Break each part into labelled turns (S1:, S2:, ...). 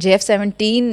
S1: JF-17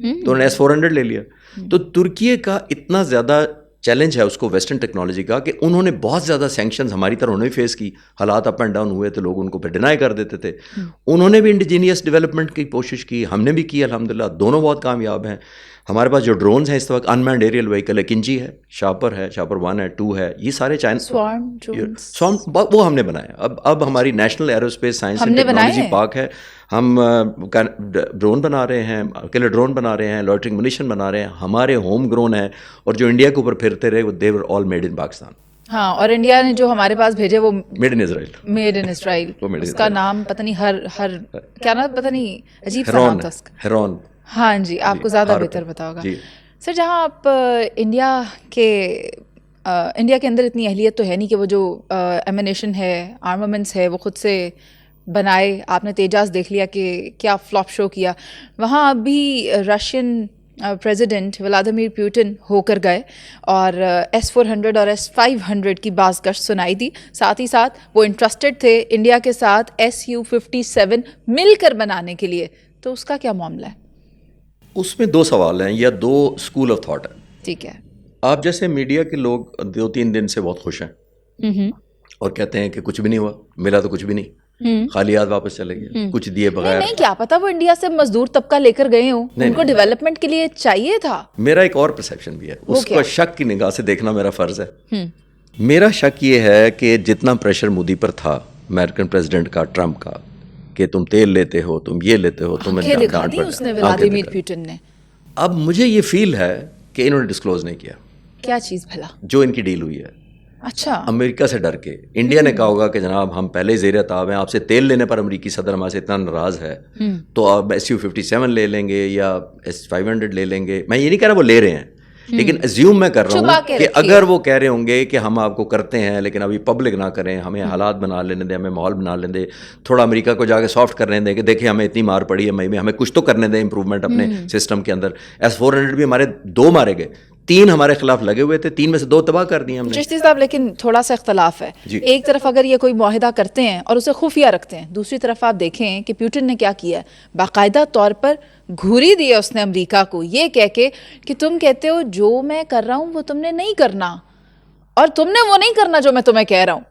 S2: تو انہوں نے S-400 لے لیا. تو ترکی کا اتنا زیادہ چیلنج ہے اس کو ویسٹرن ٹیکنالوجی کا کہ انہوں نے بہت زیادہ سینکشنز ہماری طرح انہوں نے فیس کی. حالات اپ اینڈ ڈاؤن ہوئے تو لوگ ان کو پھر ڈینائی کر دیتے تھے. انہوں نے بھی انڈیجینیس ڈیولپمنٹ کی کوشش کی, ہم نے بھی کی, الحمدللہ دونوں بہت کامیاب ہیں. ہمارے پاس جو ڈرونز ہیں اس وقت انمینڈ ایریل وہیکل ہے, کنجی ہے, شاپر 1 ہے 2 ہے, یہ سارے سوارم وہ ہم نے بنایا. اب ہماری national aerospace science and technology park ہے, ہم ڈرون بنا رہے ہیں, کلر ڈرون بنا رہے ہیں, لوٹرنگ منیشن بنا رہے ہیں, ہمارے ہوم گرون ہیں, اور جو انڈیا کے اوپر پھرتے رہے وہ دے ور آل میڈ ان پاکستان.
S1: ہاں, اور انڈیا نے جو ہمارے پاس بھیجے وہ
S2: میڈ ان اسرائیل,
S1: اس کا نام پتہ نہیں ہر کیا نام پتہ نہیں عجیب سا نام تھا اس کا.
S2: ہیرون.
S1: ہاں جی, آپ کو زیادہ بہتر بتا ہوگا. سر جہاں آپ انڈیا کے اندر اتنی اہلیت تو ہے نہیں کہ وہ جو ایمونیشن ہے, آرمامنٹس ہے, وہ خود سے بنائے. آپ نے تیجاس دیکھ لیا کہ کیا فلاپ شو کیا. وہاں اب بھی رشین پریزیڈنٹ ولادیمیر پیوٹن ہو کر گئے اور S-400 اور S-500 کی باز گشت سنائی دی. ساتھ ہی ساتھ وہ انٹرسٹڈ تھے انڈیا کے ساتھ Su-57 مل کر بنانے کے لیے. تو اس کا کیا معاملہ ہے؟
S2: اس میں 2 سوال ہیں یا 2 اسکول آف تھاٹ ہیں.
S1: ٹھیک ہے.
S2: آپ جیسے میڈیا کے لوگ 2-3 دن سے بہت خوش ہیں اور کہتے ہیں کہ کچھ بھی نہیں ہوا, ملا تو کچھ بھی نہیں, خالی ہاتھ واپس چلے گئے, کچھ دیے بغیر.
S1: نہیں, کیا پتا وہ انڈیا سے مزدور طبقہ لے کر گئے ہوں, ان کو ڈیولپمنٹ کے لیے چاہیے تھا.
S2: میرا ایک اور پرسیپشن بھی ہے, اس کو شک کی نگاہ سے دیکھنا میرا فرض ہے. میرا شک یہ ہے کہ جتنا پریشر مودی پر تھا امریکن پریزیڈنٹ کا, ٹرمپ کا, کہ تم تیل لیتے ہو, تم یہ لیتے ہو, تم
S1: ولادیمیر پیوٹن نے,
S2: اب مجھے یہ فیل ہے کہ انہوں نے ڈسکلوز نہیں کیا.
S1: کیا چیز بھلا؟ جو
S2: ان کی ڈیل ہوئی ہے.
S1: اچھا,
S2: امریکہ سے ڈر کے. انڈیا نے کہا ہوگا کہ جناب ہم پہلے زیر تاب ہیں, آپ سے تیل لینے پر امریکی صدر ہمارے سے اتنا ناراض ہے, تو آپ Su-57 لے لیں گے یا S-500 لے لیں گے. میں یہ نہیں کہہ رہا وہ لے رہے ہیں, لیکن ایزیوم میں کر رہا ہوں کہ اگر وہ کہہ رہے ہوں گے کہ ہم آپ کو کرتے ہیں لیکن ابھی پبلک نہ کریں, ہمیں حالات بنا لینے دیں, ہمیں ماحول بنا لینے دیں, تھوڑا امریکہ کو جا کے سافٹ کرنے دیں کہ دیکھیں ہمیں اتنی مار پڑی ہے مئی میں, ہمیں کچھ تو کرنے دیں امپروومنٹ اپنے سسٹم کے اندر. S-400 بھی ہمارے 2 مارے گئے, 3 ہمارے خلاف لگے ہوئے تھے, 3 میں سے 2 تباہ کر دیے ہم نے.
S1: چشتی صاحب لیکن تھوڑا سا اختلاف ہے. ایک طرف اگر یہ کوئی معاہدہ کرتے ہیں اور اسے خفیہ رکھتے ہیں, دوسری طرف آپ دیکھیں کہ پیوٹن نے کیا کیا ہے, باقاعدہ طور پر گھوری دی ہے اس نے امریکہ کو, یہ کہہ کے کہ تم کہتے ہو جو میں کر رہا ہوں وہ تم نے نہیں کرنا, اور تم نے وہ نہیں کرنا جو میں تمہیں کہہ رہا ہوں.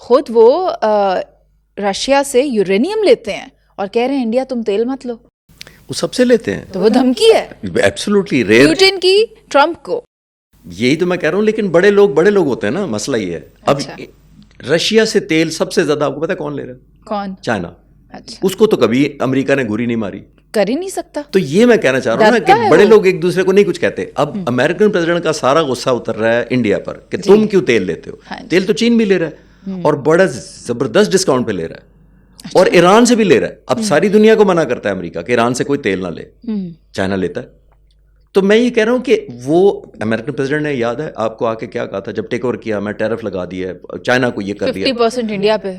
S1: خود وہ رشیا سے یورینیم لیتے ہیں اور کہہ رہے ہیں انڈیا تم تیل مت لو.
S2: وہ سب سے لیتے ہیں,
S1: تو وہ دھمکی ہے
S2: ایبسولوٹلی ریئر
S1: پیوٹن کی ٹرمپ کو.
S2: یہی تو میں کہہ رہا ہوں, لیکن بڑے لوگ ہوتے ہیں نا, مسئلہ یہ ہے. اب رشیا سے تیل سب سے زیادہ آپ کو پتا کون لے رہا ہے؟
S1: کون؟
S2: چائنا. اس کو تو کبھی امریکہ نے گھوری نہیں ماری,
S1: کر ہی نہیں سکتا.
S2: تو یہ میں کہنا چاہ رہا ہوں نا کہ بڑے لوگ ایک دوسرے کو نہیں کچھ کہتے. اب امریکن پریزیڈنٹ کا سارا غصہ اتر رہا ہے انڈیا پر کہ تم کیوں تیل لیتے ہو. تیل تو چین بھی لے رہا ہے اور بڑا زبردست ڈسکاؤنٹ پہ لے رہا ہے, اور ایران سے بھی لے رہا ہے. اب ساری دنیا کو منع کرتا ہے امریکہ کہ ایران سے کوئی تیل نہ لے, چائنا لیتا ہے. تو میں یہ کہہ رہا ہوں کہ وہ امریکن پریزیڈنٹ نے, یاد ہے آپ کو آ کے کیا کہا تھا جب ٹیک اوور کیا, میں ٹیرف لگا دیا ہے, چائنا کو یہ کر دیا
S1: 50% انڈیا پہ.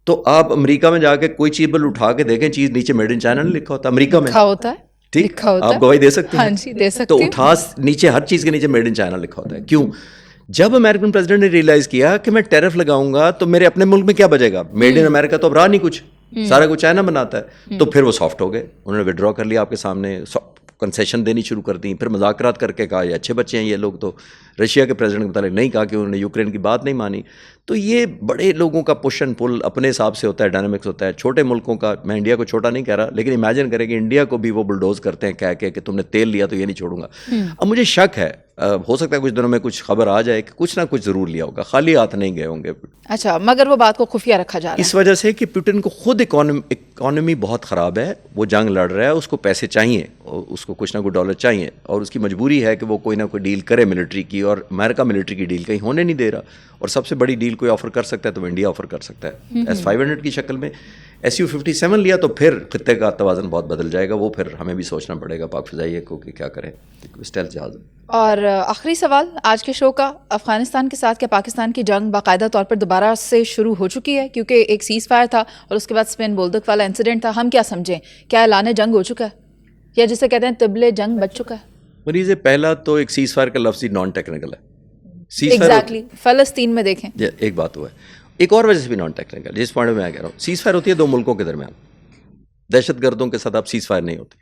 S2: تو آپ امریکہ میں جا کے کوئی چیز بل اٹھا کے دیکھیں, چیز نیچے میڈ ان چائنا نہیں لکھا ہوتا, امریکہ میں
S1: لکھا ہوتا ہے.
S2: ٹھیک, آپ گواہی دے سکتے ہیں.
S1: ہاں جی دے سکتے.
S2: تو اٹھا نیچے ہر چیز کے نیچے میڈ ان چائنا لکھا ہوتا ہے. کیوں؟ جب امریکن پریزیڈنٹ نے ریئلائز کیا کہ میں ٹیرف لگاؤں گا تو میرے اپنے ملک میں کیا بچے گا, میڈ ان امریکہ تو اب رہا نہیں کچھ, سارا کچھ چائنا بناتا ہے. تو پھر وہ سافٹ ہو گئے, انہوں نے وڈرا کر لیا آپ کے سامنے, کنسیشن دینی شروع کر دیں, پھر مذاکرات کر کے کہا یہ اچھے بچے ہیں یہ لوگ. تو رشیا کے پریزیڈنٹ کے متعلق نہیں کہا کہ انہوں نے یوکرین کی بات نہیں مانی. تو یہ بڑے لوگوں کا پش اینڈ پل اپنے حساب سے ہوتا ہے, ڈائنامکس ہوتا ہے. چھوٹے ملکوں کا, میں انڈیا کو چھوٹا نہیں کہہ رہا, لیکن امیجن کریں کہ انڈیا کو بھی وہ بلڈوز کرتے ہیں کہہ کے کہ تم نے تیل لیا تو یہ نہیں چھوڑوں گا. اب مجھے شک ہے, ہو سکتا ہے کچھ دنوں میں کچھ خبر آ جائے کہ کچھ نہ کچھ ضرور لیا ہوگا, خالی ہاتھ نہیں گئے ہوں گے.
S1: اچھا, مگر وہ بات کو خفیہ رکھا جا رہا ہے
S2: اس وجہ سے کہ پیوٹن کو خود اکانومی بہت خراب ہے, وہ جنگ لڑ رہا ہے, اس کو پیسے چاہیے, اس کو کچھ نہ کچھ ڈالر چاہیے, اور اس کی مجبوری ہے کہ وہ کوئی نہ کوئی ڈیل کرے ملٹری کی, اور امریکہ ملٹری کی ڈیل کہیں ہونے نہیں دے رہا. اور سب سے بڑی ڈیل کوئی آفر کر سکتا ہے تو انڈیا آفر کر سکتا ہے S-500 کی شکل میں. Su-57 لیا تو پھر خطے کا توازن بہت بدل جائے گا. وہ پھر ہمیں بھی سوچنا پڑے گا پاک فضائیہ کو کہ کیا کریں, اسٹیلتھ جہاز.
S1: اور آخری سوال آج کے شو کا, افغانستان کے ساتھ کیا پاکستان کی جنگ باقاعدہ طور پر دوبارہ سے شروع ہو چکی ہے؟ کیونکہ ایک سیز فائر تھا اور اس کے بعد اسپین بولدک والا انسیڈنٹ تھا. ہم کیا سمجھیں, کیا اعلان جنگ ہو چکا ہے, یا جسے کہتے ہیں طبل جنگ بچ چکا ہے؟
S2: مریض پہلا تو ایک سیز فائر کا لفظ ہی نان ٹیکنیکل ہے.
S1: ایگزیکٹلی فلسطین میں دیکھیں
S2: ایک بات ہوا ہے, ایک اور وجہ سے بھی نان ٹیکنیکل, جس پوائنٹ میں کہہ رہا ہوں, سیز فائر ہوتی ہے 2 ملکوں کے درمیان, دہشت گردوں کے ساتھ آپ سیز فائر نہیں ہوتی.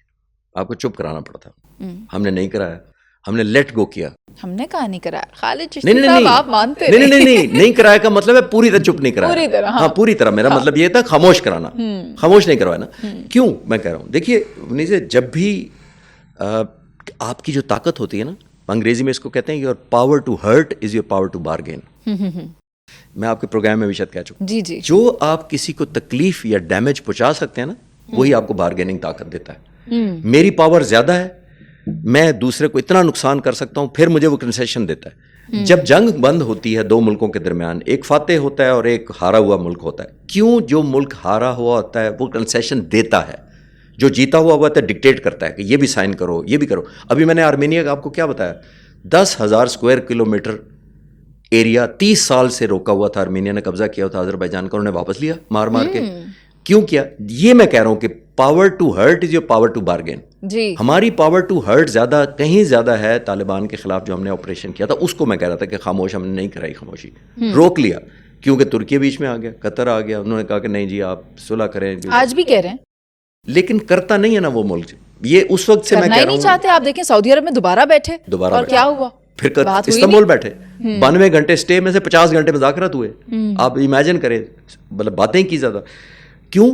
S2: آپ کو چپ کرانا پڑتا. ہم نے نہیں کرایا, ہم نے لیٹ گو کیا.
S1: ہم نے کہا نہیں کرایا. خالد چشتی صاحب آپ مانتے
S2: نہیں کرایا کا مطلب ہے پوری طرح چپ نہیں کرایا.
S1: پوری طرح,
S2: ہاں پوری طرح. میرا مطلب یہ تھا خاموش کرانا, خاموش نہیں کروانا. کیوں میں کہہ رہا ہوں, دیکھیے منیزے, جب بھی آپ کی جو طاقت ہوتی ہے نا, انگریزی میں اس کو کہتے ہیں your power to hurt is your power to bargain. میں آپ کے پروگرام میں بھی شاید کہہ چکا.
S1: جی
S2: جو آپ کسی کو تکلیف یا ڈیمیج پہنچا سکتے ہیں نا, وہی آپ کو بارگیننگ طاقت دیتا ہے. میری پاور زیادہ ہے, میں دوسرے کو اتنا نقصان کر سکتا ہوں, پھر مجھے وہ کنسیشن دیتا ہے. جب جنگ بند ہوتی ہے دو ملکوں کے درمیان, ایک فاتح ہوتا ہے اور ایک ہارا ہوا ملک ہوتا ہے. کیوں جو ملک ہارا ہوا ہوتا ہے وہ کنسیشن دیتا ہے, جو جیتا ہوا ہوتا ہے ڈکٹیٹ کرتا ہے کہ یہ بھی سائن کرو, یہ بھی کرو. ابھی میں نے آرمینیا کا آپ کو کیا بتایا, 10,000 اسکوائر کلومیٹر ایریا 30 سال سے روکا ہوا تھا, آرمینیا نے قبضہ کیا تھا آذربائیجان کا, انہوں نے واپس لیا مار مار کے. کیوں کیا؟ یہ میں کہہ رہا ہوں کہ power to hurt is your power to bargain.
S1: جی
S2: ہماری پاور ٹو ہرٹ زیادہ, کہیں زیادہ ہے طالبان کے خلاف جو ہم نے آپریشن کیا تھا, اس کو میں کہہ رہا تھا کہ خاموش ہم نے نہیں کرائی, خاموشی روک لیا. کیونکہ ترکی بیچ میں آ گیا, قطر آ گیا, انہوں نے کہا کہ نہیں جی آپ صلح کریں.
S1: آج بھی کہہ رہے ہیں,
S2: لیکن کرتا نہیں ہے نا وہ ملک. یہ اس وقت سے میں کہہ رہا ہوں,
S1: نہیں چاہتے. آپ دیکھیں سعودی عرب میں دوبارہ بیٹھے, اور کیا ہوا,
S2: پھر استنبول بیٹھے, 92 گھنٹے اسٹے میں سے 50 گھنٹے مذاکرات ہوئے. آپ امیجن کریں, مطلب باتیں کی زیادہ. کیوں؟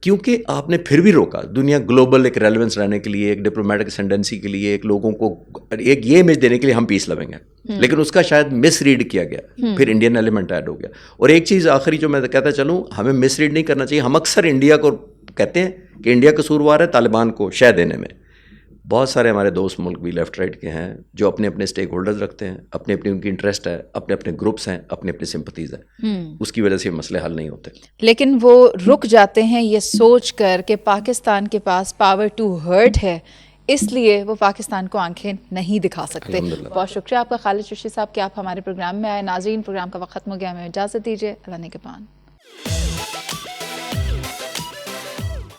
S2: کیونکہ آپ نے پھر بھی روکا. دنیا گلوبل ایک ریلیونس رہنے کے لیے, ایک ڈپلومیٹک اسینڈنسی کے لیے, ایک لوگوں کو ایک یہ امیج دینے کے لیے ہم پیس لویں گے, لیکن اس کا شاید مس ریڈ کیا گیا, پھر انڈین ایلیمنٹ ایڈ ہو گیا. اور ایک چیز آخری جو میں کہتا چلوں, ہمیں مس ریڈ نہیں کرنا چاہیے. ہم اکثر انڈیا کو کہتے ہیں کہ انڈیا قصوروار ہے طالبان کو شے دینے میں. بہت سارے ہمارے دوست ملک بھی لیفٹ رائٹ کے ہیں جو اپنے اپنے اسٹیک ہولڈرز رکھتے ہیں, اپنے اپنے ان کی انٹرسٹ ہے, اپنے اپنے گروپس ہیں, اپنے اپنے سمپتیز ہیں. اس کی وجہ سے مسئلے حل نہیں ہوتے.
S1: لیکن وہ رک جاتے ہیں یہ سوچ کر کہ پاکستان کے پاس پاور ٹو ہرٹ ہے, اس لیے وہ پاکستان کو آنکھیں نہیں دکھا سکتے. بہت شکریہ آپ کا خالد چشتی صاحب کہ آپ ہمارے پروگرام میں آئے. ناظرین, پروگرام کا وقت ختم ہو گیا, ہمیں اجازت دیجیے. اللہ نگہبان.